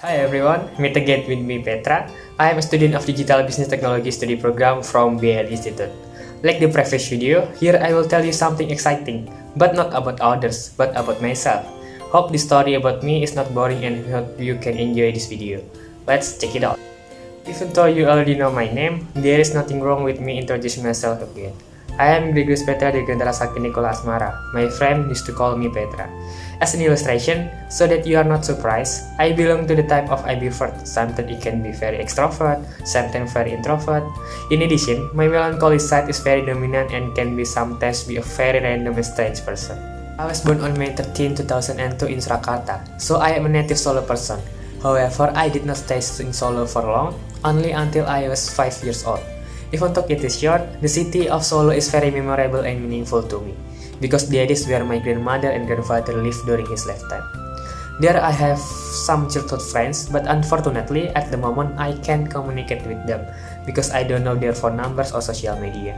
Hi everyone, meet again with me Petra. I am a student of Digital Business Technology Study Program from BL Institute. Like the previous video, here I will tell you something exciting, but not about others, but about myself. Hope the story about me is not boring and hope you can enjoy this video. Let's check it out. Even though you already know my name, there is nothing wrong with me introducing myself again. I am Gregus Petra de Gandara Sakti Nicola Asmara. My friend used to call me Petra. As an illustration, so that you are not surprised, I belong to the type of ambivert. Sometimes it can be very extrovert, sometimes very introvert. In addition, my melancholy side is very dominant and can be sometimes be a very random and strange person. I was born on May 13, 2002 in Surakarta, so I am a native Solo person. However, I did not stay in Solo for long, only until I was 5 years old. Even though it is short, the city of Solo is very memorable and meaningful to me, because that is where my grandmother and grandfather lived during his lifetime. There I have some childhood friends, but unfortunately at the moment I can't communicate with them, because I don't know their phone numbers or social media,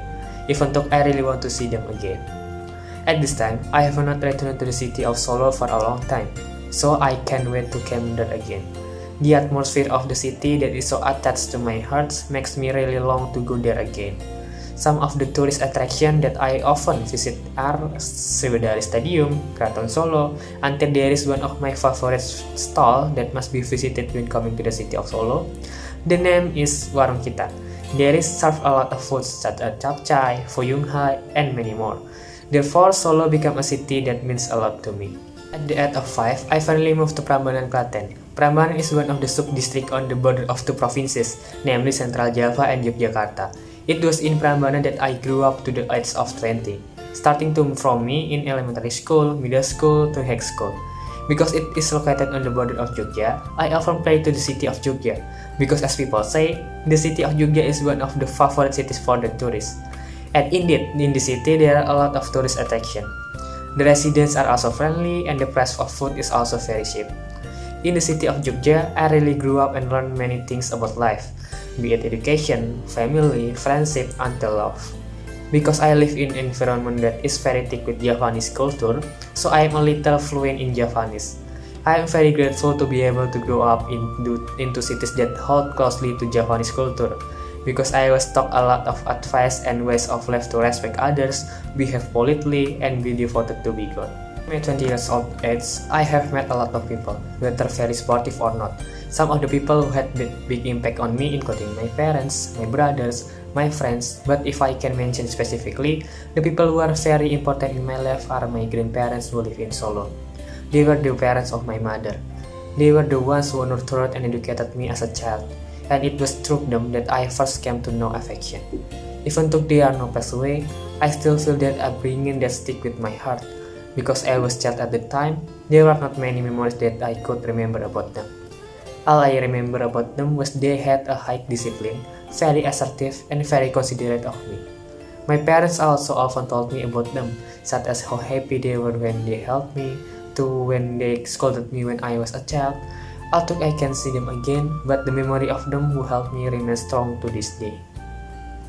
even though I really want to see them again. At this time, I have not returned to the city of Solo for a long time, so I can't wait to come there again. The atmosphere of the city that is so attached to my heart makes me really long to go there again. Some of the tourist attractions that I often visit are Sriwedari Stadium, Kraton Solo, until there is one of my favorite stall that must be visited when coming to the city of Solo. The name is Warung Kita. There is served a lot of foods such as capcay, fuyung hai, and many more. Therefore, Solo became a city that means a lot to me. At the age of 5, I finally moved to Prambanan, Klaten. Prambanan is one of the sub-districts on the border of two provinces, namely Central Java and Yogyakarta. It was in Prambanan that I grew up to the age of 20, starting from me in elementary school, middle school, to high school. Because it is located on the border of Jogja, I often play to the city of Jogja, because as people say, the city of Jogja is one of the favorite cities for the tourists. And indeed, in the city there are a lot of tourist attractions. The residents are also friendly and the price of food is also very cheap. In the city of Jogja, I really grew up and learned many things about life, be it education, family, friendship, until love. Because I live in an environment that is very thick with Javanese culture, so I am a little fluent in Javanese. I am very grateful to be able to grow up into cities that hold closely to Javanese culture, because I was taught a lot of advice and ways of life to respect others, behave politely, and be devoted to be good. My 20 years old age, I have met a lot of people, whether very sportive or not. Some of the people who had big impact on me including my parents, my brothers, my friends, but if I can mention specifically, the people who are very important in my life are my grandparents who live in Solo. They were the parents of my mother. They were the ones who nurtured and educated me as a child, and it was through them that I first came to know affection. Even though they are now passed away, I still feel that upbringing that stick with my heart. Because I was child at the time, there were not many memories that I could remember about them. All I remember about them was they had a high discipline, very assertive, and very considerate of me. My parents also often told me about them, such as how happy they were when they helped me, to when they scolded me when I was a child. Although I can see them again, but the memory of them who helped me remains strong to this day.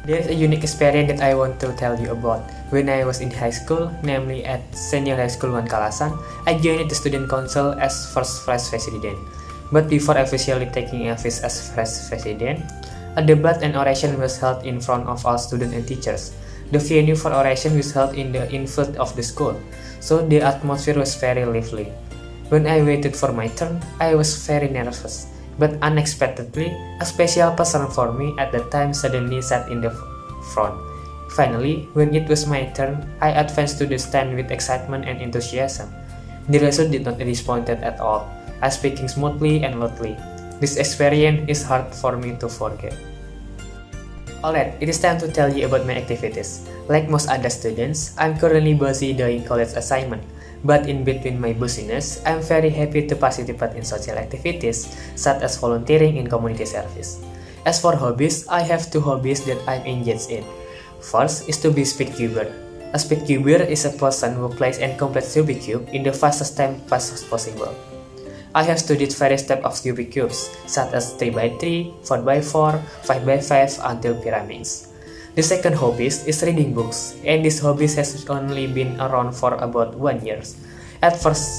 There is a unique experience that I want to tell you about. When I was in high school, namely at Senior High School 1 Kalasan, I joined the student council as first vice president. But before officially taking office as vice president, a debate and oration was held in front of all students and teachers. The venue for oration was held in the infield of the school, so the atmosphere was very lively. When I waited for my turn, I was very nervous. But unexpectedly, a special person for me at the time suddenly sat in the front. Finally, when it was my turn, I advanced to the stand with excitement and enthusiasm. The result did not disappoint at all. I speaking smoothly and loudly. This experience is hard for me to forget. Alright, it is time to tell you about my activities. Like most other students, I'm currently busy doing college assignment. But in between my busyness, I'm very happy to participate in social activities, such as volunteering in community service. As for hobbies, I have two hobbies that I'm engaged in. First is to be speedcuber. A speedcuber is a person who plays and completes Rubik's Cube in the fastest time possible. I have studied various types of Rubik's Cubes, such as 3x3, 4x4, 5x5 until pyramids. The second hobby is reading books, and this hobby has only been around for about 1 year. At first,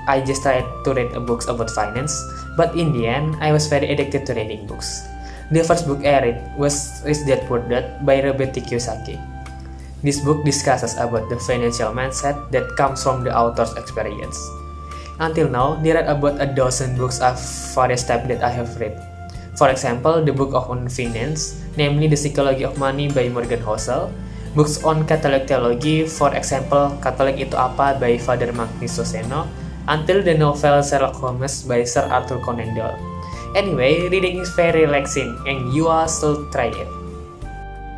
I just tried to read books about finance, but in the end, I was very addicted to reading books. The first book I read was Rich Dad Poor Dad by Robert T. Kiyosaki. This book discusses about the financial mindset that comes from the author's experience. Until now, there are about a dozen books of various types that I have read. For example, the book on finance, namely The Psychology of Money by Morgan Housel, books on Catholic theology, for example, Katolik Itu Apa by Father Magnus Suseno, until the novel Sherlock Holmes by Sir Arthur Conan Doyle. Anyway, reading is very relaxing and you all should try it.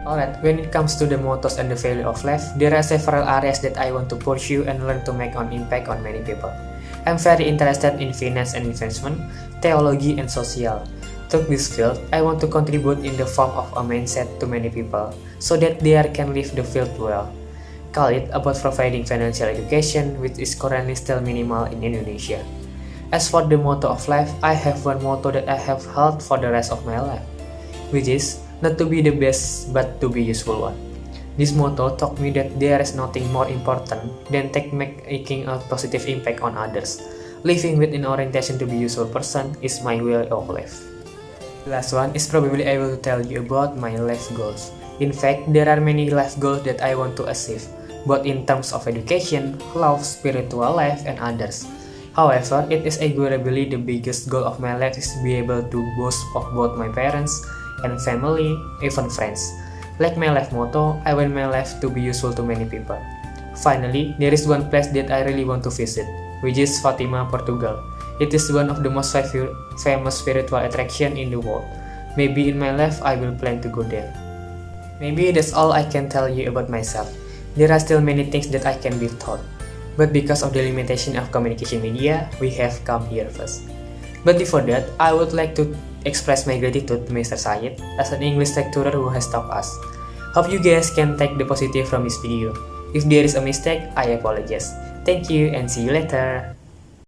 Alright, when it comes to the mottos and the value of life, there are several areas that I want to pursue and learn to make an impact on many people. I'm very interested in finance and investment, theology and social. Through this field, I want to contribute in the form of a mindset to many people, so that they can live the field well. Call it about providing financial education, which is currently still minimal in Indonesia. As for the motto of life, I have one motto that I have held for the rest of my life, which is not to be the best, but to be useful one. This motto taught me that there is nothing more important than making a positive impact on others. Living with an orientation to be a useful person is my way of life. The last one is probably I will tell you about my life goals. In fact, there are many life goals that I want to achieve, both in terms of education, love, spiritual life, and others. However, it is arguably the biggest goal of my life is to be able to boast of both my parents and family, even friends. Like my life motto, I want my life to be useful to many people. Finally, there is one place that I really want to visit, which is Fatima, Portugal. It is one of the most famous spiritual attractions in the world. Maybe in my life I will plan to go there. Maybe that's all I can tell you about myself. There are still many things that I can be taught. But because of the limitation of communication media, we have come here first. But before that, I would like to express my gratitude to Mr. Syed as an English lecturer who has taught us. Hope you guys can take the positive from this video. If there is a mistake, I apologize. Thank you and see you later.